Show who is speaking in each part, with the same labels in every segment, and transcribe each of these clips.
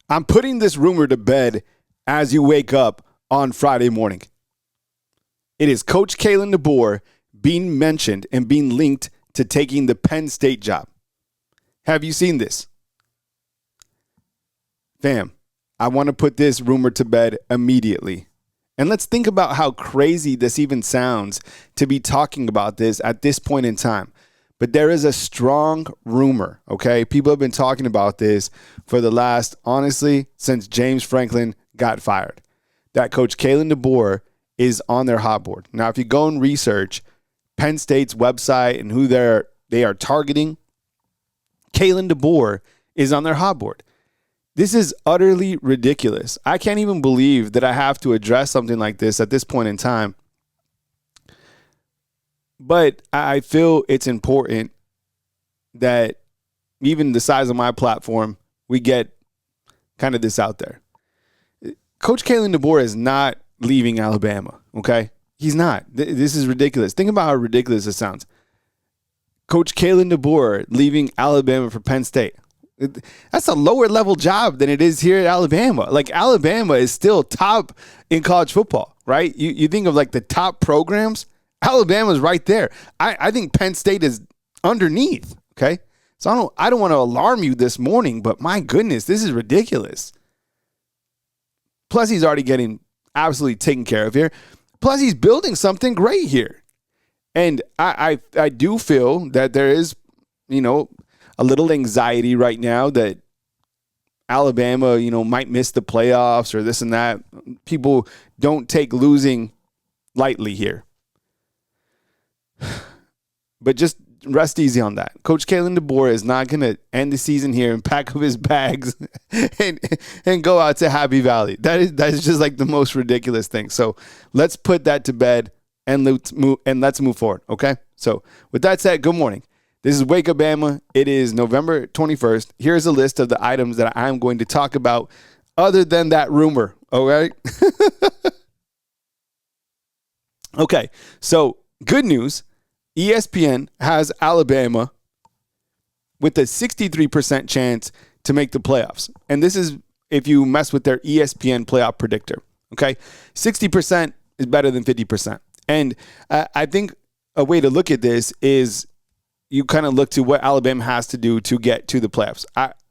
Speaker 1: I'm putting this rumor to bed as you wake up on Friday morning. It is Coach Kalen DeBoer being mentioned and being linked to taking the Penn State job. Have you seen this? Fam, I want to put this rumor to bed immediately. And let's think about how crazy this even sounds to be talking about this at this point in time. But there is a strong rumor, okay? People have been talking about this for the last, honestly, since James Franklin got fired, that Coach Kalen DeBoer is on their hot board. Now, if you go and research Penn State's website and who they are targeting, Kalen DeBoer is on their hot board. This is utterly ridiculous. I can't even believe that I have to address something like this at this point in time. But I feel it's important that even the size of my platform, we get kind of this out there. Coach Kalen DeBoer is not leaving Alabama, okay? He's not. This is ridiculous. Think about how ridiculous it sounds. Coach Kalen DeBoer leaving Alabama for Penn State. That's a lower level job than it is here at Alabama. Like, Alabama is still top in college football, right? You think of like the top programs, Alabama's right there. I think Penn State is underneath, okay? So I don't want to alarm you this morning, but my goodness, this is ridiculous. Plus, he's already getting absolutely taken care of here. Plus, he's building something great here. And I do feel that there is, a little anxiety right now that Alabama, might miss the playoffs or this and that. People don't take losing lightly here. But just rest easy on that. Coach Kalen DeBoer is not going to end the season here and pack up his bags and go out to Happy Valley. That is just like the most ridiculous thing. So let's put that to bed and let's move forward, okay? So with that said, good morning. This is Wake Up Bama. It is November 21st. Here's a list of the items that I'm going to talk about other than that rumor, all right? Okay, so good news. ESPN has Alabama with a 63% chance to make the playoffs. And this is if you mess with their ESPN playoff predictor, okay? 60% is better than 50%. And I think a way to look at this is you kind of look to what Alabama has to do to get to the playoffs.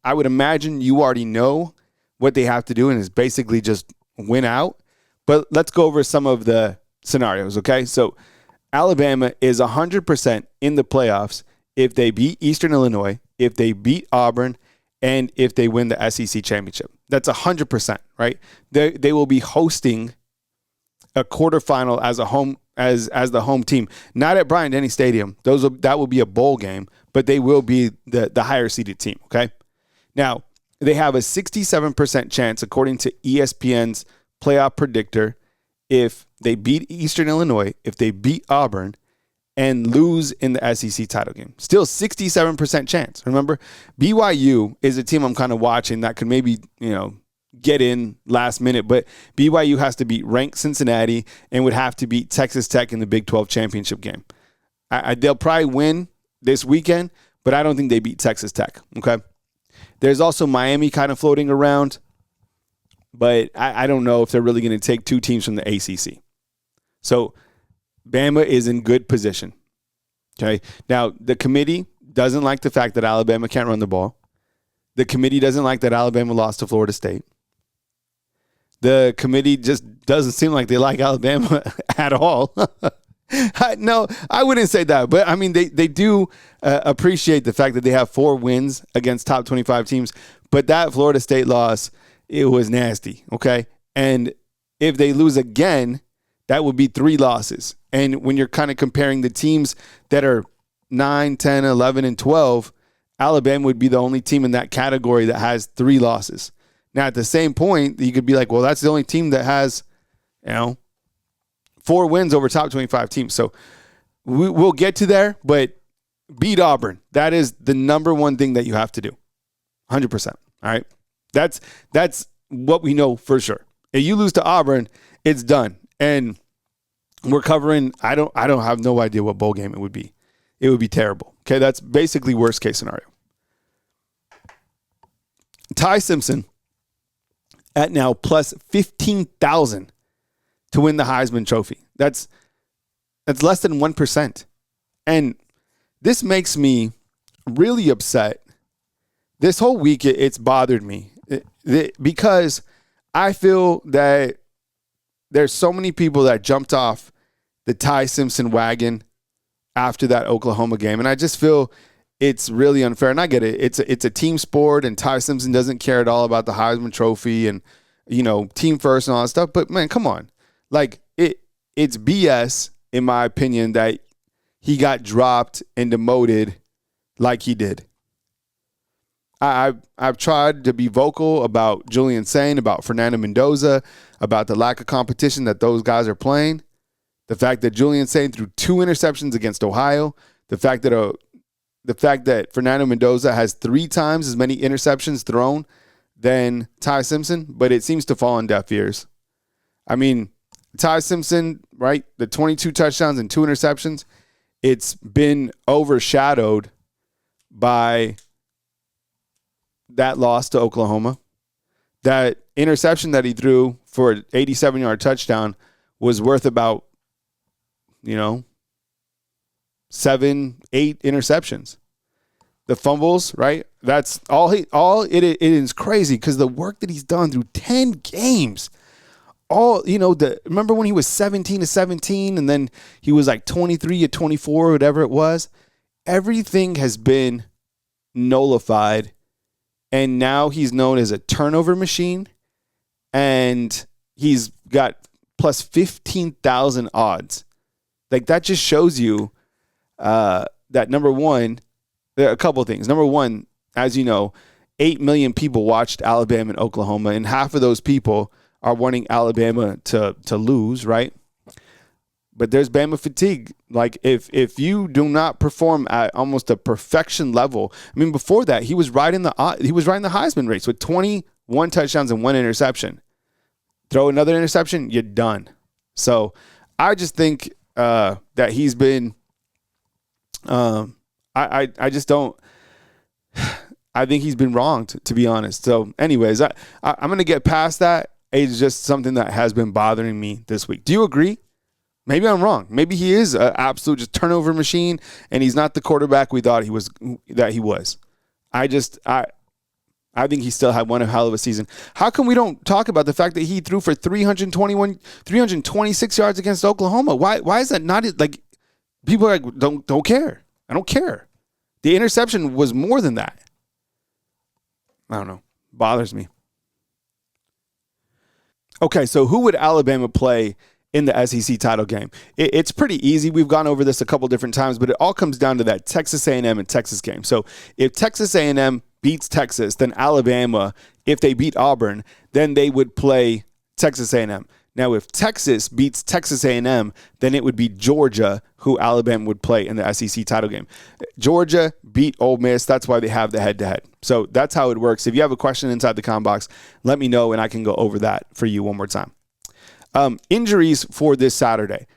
Speaker 1: I would imagine you already know what they have to do, and it's basically just win out. But let's go over some of the scenarios, okay? So Alabama is 100% in the playoffs if they beat Eastern Illinois, if they beat Auburn, and if they win the SEC championship. That's 100%, right? They will be hosting a quarterfinal as the home team, not at Bryant-Denny Stadium. That will be a bowl game, but they will be the higher seeded team. Okay. Now they have a 67% chance, according to ESPN's playoff predictor, if they beat Eastern Illinois, if they beat Auburn, and lose in the SEC title game. Still 67% chance. Remember, BYU is a team I'm kind of watching that could maybe get in last minute, but BYU has to beat ranked Cincinnati and would have to beat Texas Tech in the Big 12 championship game. They'll probably win this weekend, but I don't think they beat Texas Tech, okay? There's also Miami kind of floating around, but I don't know if they're really going to take two teams from the ACC. So Bama is in good position, okay? Now, the committee doesn't like the fact that Alabama can't run the ball. The committee doesn't like that Alabama lost to Florida State. The committee just doesn't seem like they like Alabama at all. No, I wouldn't say that. But, I mean, they do appreciate the fact that they have 4 wins against top 25 teams. But that Florida State loss, it was nasty, okay? And if they lose again, that would be 3 losses. And when you're kind of comparing the teams that are 9, 10, 11, and 12, Alabama would be the only team in that category that has 3 losses. Now, at the same point, you could be like, well, that's the only team that has, 4 wins over top 25 teams. So we'll get to there, but beat Auburn. That is the number one thing that you have to do. 100%. All right. That's what we know for sure. If you lose to Auburn, it's done. And we're covering, I don't have no idea what bowl game it would be. It would be terrible. Okay. That's basically worst case scenario. Ty Simpson at now plus 15,000 to win the Heisman Trophy. That's less than 1%. And this makes me really upset. This whole week, it's bothered me because I feel that there's so many people that jumped off the Ty Simpson wagon after that Oklahoma game. And I just feel it's really unfair. And I get it. It's a team sport, and Ty Simpson doesn't care at all about the Heisman Trophy and, team first and all that stuff. But, man, come on. Like, it's BS, in my opinion, that he got dropped and demoted like he did. I've tried to be vocal about Julian Sain, about Fernando Mendoza, about the lack of competition that those guys are playing. The fact that Julian Sain threw 2 interceptions against Ohio. The fact that Fernando Mendoza has 3 times as many interceptions thrown than Ty Simpson, but it seems to fall on deaf ears. I mean, Ty Simpson, right? The 22 touchdowns and 2 interceptions, it's been overshadowed by that loss to Oklahoma. That interception that he threw for an 87-yard touchdown was worth about, 7, 8 interceptions. The fumbles, right? That's all it is crazy because the work that he's done through 10 games. Remember when he was 17-17 and then he was like 23-24, whatever it was? Everything has been nullified. And now he's known as a turnover machine, and he's got plus 15,000 odds. Like, that just shows you that, number one, there are a couple of things. Number one, as you know, 8 million people watched Alabama and Oklahoma, and half of those people are wanting Alabama to lose, right? But there's Bama fatigue. Like, if you do not perform at almost a perfection level, I mean, before that, he was riding the Heisman race with 21 touchdowns and 1 interception. Throw another interception, you're done. So I just think that he's been. I just don't. I think he's been wronged, to be honest. So, anyways, I'm going to get past that. It's just something that has been bothering me this week. Do you agree? Maybe I'm wrong. Maybe he is an absolute just turnover machine, and he's not the quarterback we thought he was. I think he still had one hell of a season. How come we don't talk about the fact that he threw for 326 yards against Oklahoma? Why is that not like people are like don't care? I don't care. The interception was more than that. I don't know. Bothers me. Okay, so who would Alabama play in the SEC title game? It's pretty easy. We've gone over this a couple different times, but it all comes down to that Texas A&M and Texas game. So if Texas A&M beats Texas, then Alabama, if they beat Auburn, then they would play Texas A&M. Now, if Texas beats Texas A&M, then it would be Georgia who Alabama would play in the SEC title game. Georgia beat Ole Miss. That's why they have the head-to-head. So that's how it works. If you have a question inside the comment box, let me know, and I can go over that for you one more time. Injuries for this Saturday.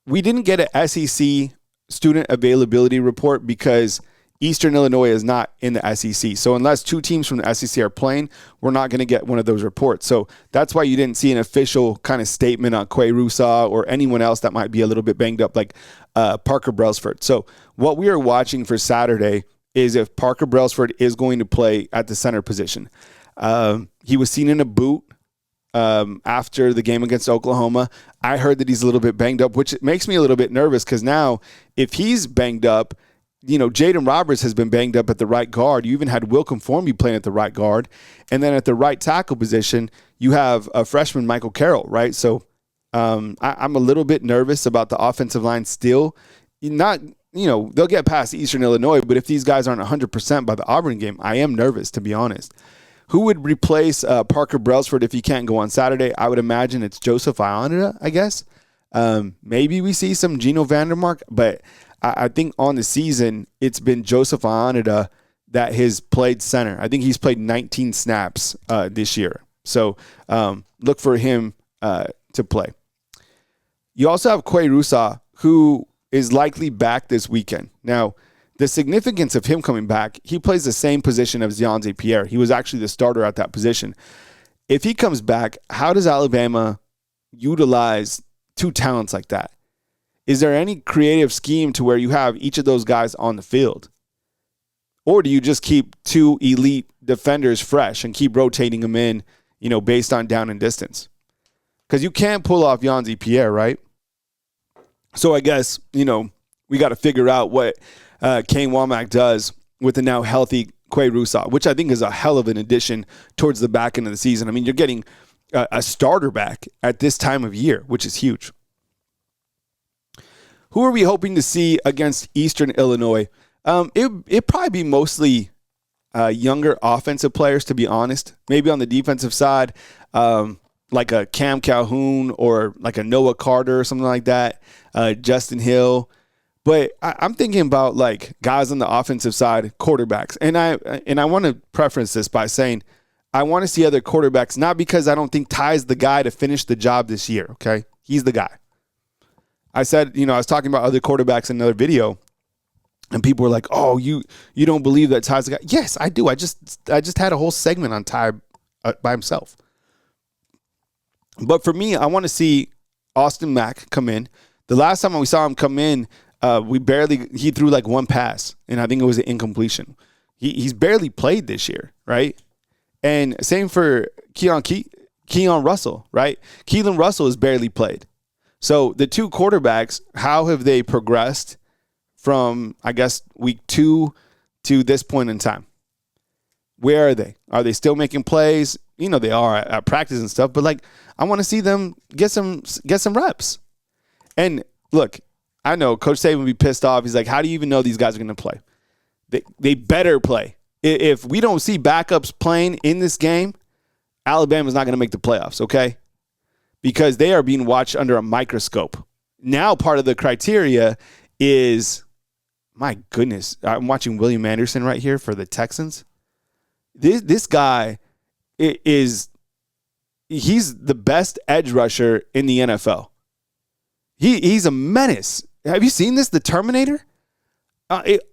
Speaker 1: We didn't get an SEC student availability report because Eastern Illinois is not in the SEC. So unless 2 teams from the SEC are playing, we're not going to get one of those reports. So that's why you didn't see an official kind of statement on Quay Rusaw or anyone else that might be a little bit banged up like Parker Brailsford. So what we are watching for Saturday is if Parker Brailsford is going to play at the center position. He was seen in a boot after the game against Oklahoma. I heard that he's a little bit banged up, which makes me a little bit nervous because now if he's banged up, Jaden Roberts has been banged up at the right guard. You even had Will Conformi playing at the right guard. And then at the right tackle position, you have a freshman, Michael Carroll, right? So I'm a little bit nervous about the offensive line still. They'll get past Eastern Illinois, but if these guys aren't 100% by the Auburn game, I am nervous, to be honest. Who would replace Parker Brailsford if he can't go on Saturday? I would imagine it's Joseph Ionita, I guess. Maybe we see some Geno Vandermark, but I think on the season, it's been Joseph Ionita that has played center. I think he's played 19 snaps this year. So look for him to play. You also have Quay Rusaw, who is likely back this weekend. Now, the significance of him coming back, he plays the same position as Deontay Pierre. He was actually the starter at that position. if he comes back, how does Alabama utilize two talents like that? Is there any creative scheme to where you have each of those guys on the field? Or do you just keep two elite defenders fresh and keep rotating them in, based on down and distance? Because you can't pull off Yanzi Pierre, right? So I guess, we got to figure out what Kane Womack does with the now healthy Quay Russaw, which I think is a hell of an addition towards the back end of the season. I mean, you're getting a starter back at this time of year, which is huge. Who are we hoping to see against Eastern Illinois? It'd probably be mostly younger offensive players, to be honest. Maybe on the defensive side, like a Cam Calhoun or like a Noah Carter or something like that, Justin Hill. But I'm thinking about like guys on the offensive side, quarterbacks. And I want to preference this by saying I want to see other quarterbacks, not because I don't think Ty's the guy to finish the job this year, okay? He's the guy. I said, I was talking about other quarterbacks in another video, and people were like, "Oh, you don't believe that Ty's the guy?" Yes, I do. I just had a whole segment on Ty by himself. But for me, I want to see Austin Mack come in. The last time we saw him come in, he threw like one pass, and I think it was an incompletion. He's barely played this year, right? And same for Keon Russell, right? Keelan Russell has barely played. So the two quarterbacks, how have they progressed from, I guess, week 2 to this point in time? Where are they? Are they still making plays? They are at practice and stuff, but like I want to see them get some reps. And look, I know Coach Saban would be pissed off. He's like, how do you even know these guys are going to play? They better play. If we don't see backups playing in this game, Alabama's not going to make the playoffs, okay? Because they are being watched under a microscope. Now part of the criteria is, my goodness, I'm watching William Anderson right here for the Texans. This guy he's the best edge rusher in the NFL. He's a menace. Have you seen this? The Terminator?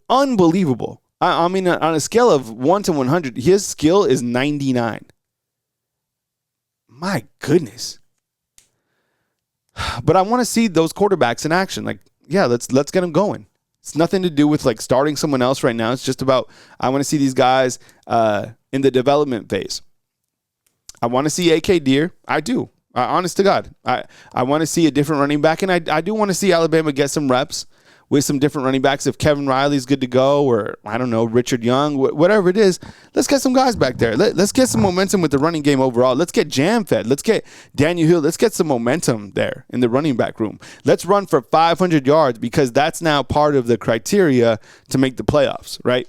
Speaker 1: Unbelievable. I mean, on a scale of 1 to 100, his skill is 99. My goodness. But I want to see those quarterbacks in action. Like, yeah, let's get them going. It's nothing to do with like starting someone else right now. It's just about I want to see these guys in the development phase. I want to see AK Deer. I do. Honest to God. I want to see a different running back, and I do want to see Alabama get some reps with some different running backs. If Kevin Riley's good to go, or I don't know, Richard Young, whatever it is, let's get some guys back there. Let's get some momentum with the running game overall. Let's get jam-fed. Let's get Daniel Hill. Let's get some momentum there in the running back room. Let's run for 500 yards because that's now part of the criteria to make the playoffs, right?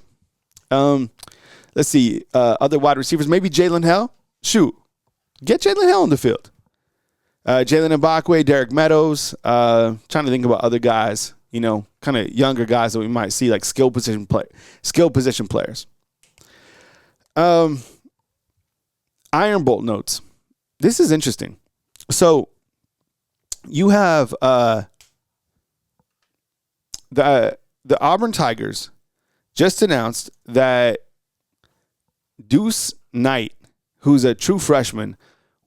Speaker 1: Let's see. Other wide receivers, maybe Jalen Hill. Shoot. Get Jalen Hill on the field. Jalen Mbakwe, Derek Meadows. Trying to think about other guys, kind of younger guys that we might see, like skill position players. Iron Bolt notes. This is interesting. So you have the Auburn Tigers just announced that Deuce Knight, who's a true freshman,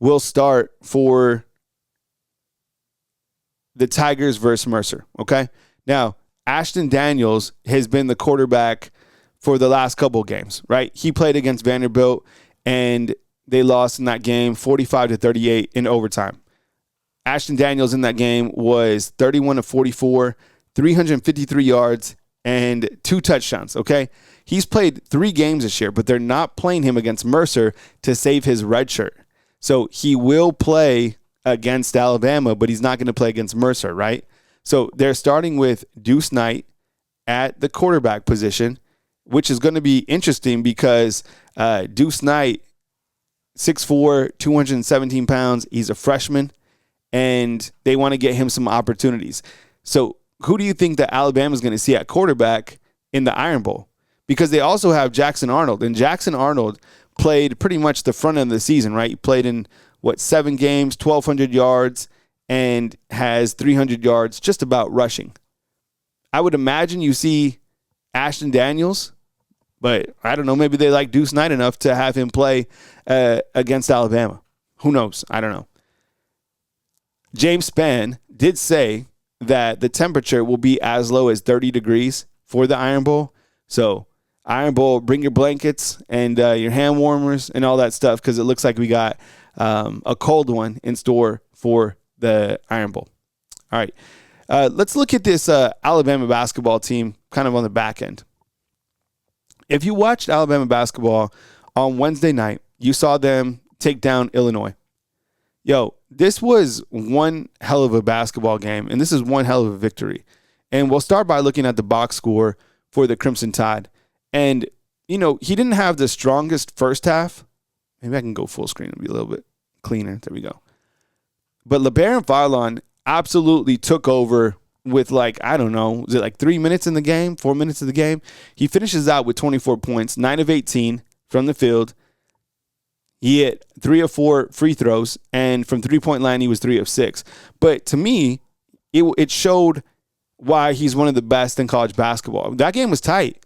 Speaker 1: will start for the Tigers versus Mercer, okay? Now, Ashton Daniels has been the quarterback for the last couple of games, right? He played against Vanderbilt, and they lost in that game 45-38 in overtime. Ashton Daniels in that game was 31 of 44, 353 yards, and 2 touchdowns, okay? He's played 3 games this year, but they're not playing him against Mercer to save his red shirt. So he will play against Alabama, but he's not going to play against Mercer, right? So they're starting with Deuce Knight at the quarterback position, which is going to be interesting because Deuce Knight, 6'4", 217 pounds, he's a freshman, and they want to get him some opportunities. So who do you think that Alabama is going to see at quarterback in the Iron Bowl? Because they also have Jackson Arnold, and Jackson Arnold played pretty much the front end of the season, right? He played in, 7 games, 1,200 yards, and has 300 yards just about rushing. I would imagine you see Ashton Daniels, but I don't know, maybe they like Deuce Knight enough to have him play against Alabama. Who knows? I don't know. James Spann did say that the temperature will be as low as 30 degrees for the Iron Bowl. So Iron Bowl, bring your blankets and your hand warmers and all that stuff, because it looks like we got a cold one in store for the Iron Bowl. All right. Let's look at this Alabama basketball team kind of on the back end. If you watched Alabama basketball on Wednesday night, you saw them take down Illinois. Yo, this was one hell of a basketball game, and this is one hell of a victory. And we'll start by looking at the box score for the Crimson Tide. And, he didn't have the strongest first half. Maybe I can go full screen and be a little bit cleaner. There we go. But LeBaron Farlon absolutely took over with was it 3 minutes in the game, 4 minutes in the game? He finishes out with 24 points, 9 of 18 from the field. He hit 3 of 4 free throws, and from three-point line, he was 3 of 6. But to me, it showed why he's one of the best in college basketball. That game was tight.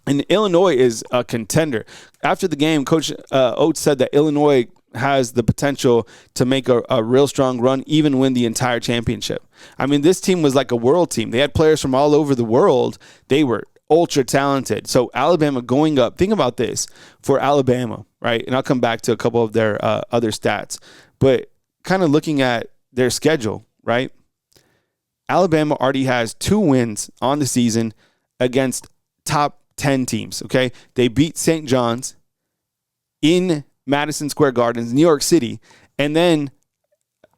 Speaker 1: And Illinois is a contender. After the game, Coach Oates said that Illinois has the potential to make a real strong run, even win the entire championship. I mean, this team was like a world team. They had players from all over the world. They were ultra talented. So Alabama going up, think about this for Alabama, right? And I'll come back to a couple of their other stats. But kind of looking at their schedule, right? Alabama already has 2 wins on the season against top 10 teams, okay? They beat St. John's in Madison Square Gardens, New York City. And then,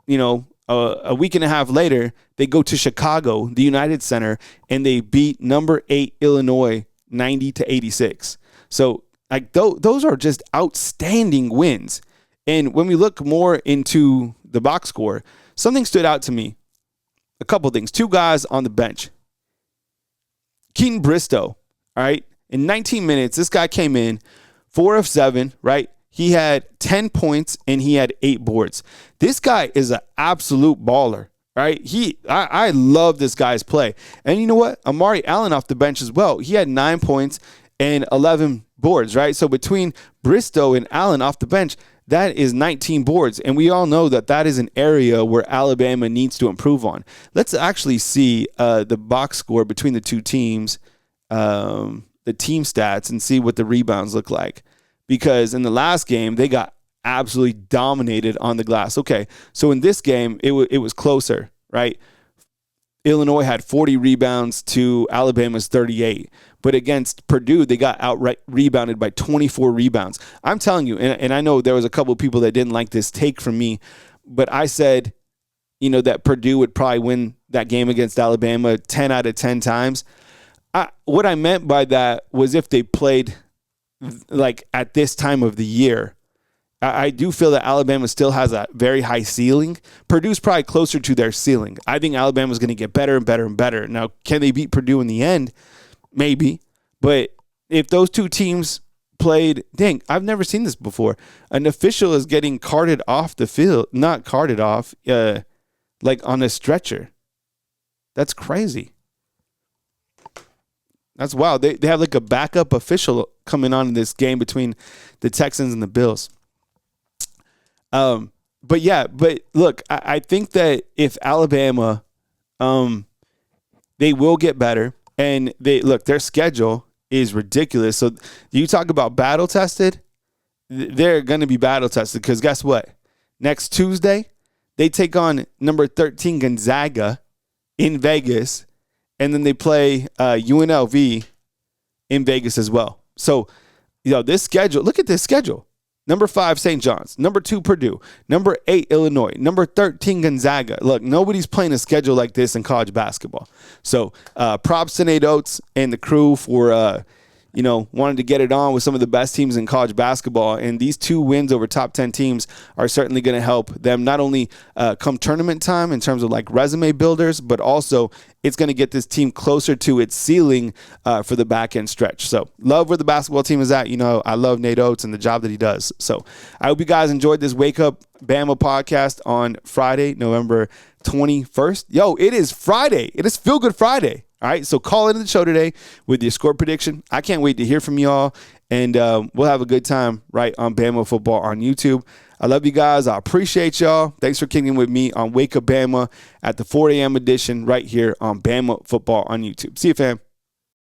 Speaker 1: a week and a half later, they go to Chicago, the United Center, and they beat number 8 Illinois 90-86. So, those are just outstanding wins. And when we look more into the box score, something stood out to me. A couple things. 2 guys on the bench. Keaton Bristow, all right? In 19 minutes, this guy came in 4 of 7, right? He had 10 points and he had 8 boards. This guy is an absolute baller, right? I love this guy's play. And you know what? Amari Allen off the bench as well. He had 9 points and 11 boards, right? So between Bristow and Allen off the bench, that is 19 boards. And we all know that is an area where Alabama needs to improve on. Let's actually see the box score between the two teams, the team stats, and see what the rebounds look like. Because in the last game, they got absolutely dominated on the glass. Okay, so in this game, it was closer, right? Illinois had 40 rebounds to Alabama's 38. But against Purdue, they got outright rebounded by 24 rebounds. I'm telling you, and I know there was a couple of people that didn't like this take from me, but I said, that Purdue would probably win that game against Alabama 10 out of 10 times. What I meant by that was if they played at this time of the year. I do feel that Alabama still has a very high ceiling. Purdue's probably closer to their ceiling. I think Alabama's going to get better and better and better. Now, can they beat Purdue in the end? Maybe. But if those two teams played, I've never seen this before. An official is getting carted off the field, not carted off, on a stretcher. That's crazy. That's wild. They have a backup official coming on in this game between the Texans and the Bills. But look, I think that if Alabama, they will get better, and their schedule is ridiculous. So you talk about battle tested, they're going to be battle tested because guess what? Next Tuesday, they take on number 13 Gonzaga in Vegas. And then they play UNLV in Vegas as well. So, this schedule, look at this schedule. Number 5, St. John's. Number 2, Purdue. Number 8, Illinois. Number 13, Gonzaga. Look, nobody's playing a schedule like this in college basketball. So, props to Nate Oates and the crew for, wanted to get it on with some of the best teams in college basketball. And these 2 wins over top 10 teams are certainly going to help them not only come tournament time in terms of resume builders, but also it's going to get this team closer to its ceiling for the back end stretch. So love where the basketball team is at. I love Nate Oates and the job that he does. So I hope you guys enjoyed this Wake Up Bama podcast on Friday, November 21st. Yo, it is Friday. It is Feel Good Friday. All right, so call into the show today with your score prediction. I can't wait to hear from y'all, and we'll have a good time right on Bama Football on YouTube. I love you guys. I appreciate y'all. Thanks for kicking with me on Wake Up Bama at the 4 a.m. edition right here on Bama Football on YouTube. See you, fam.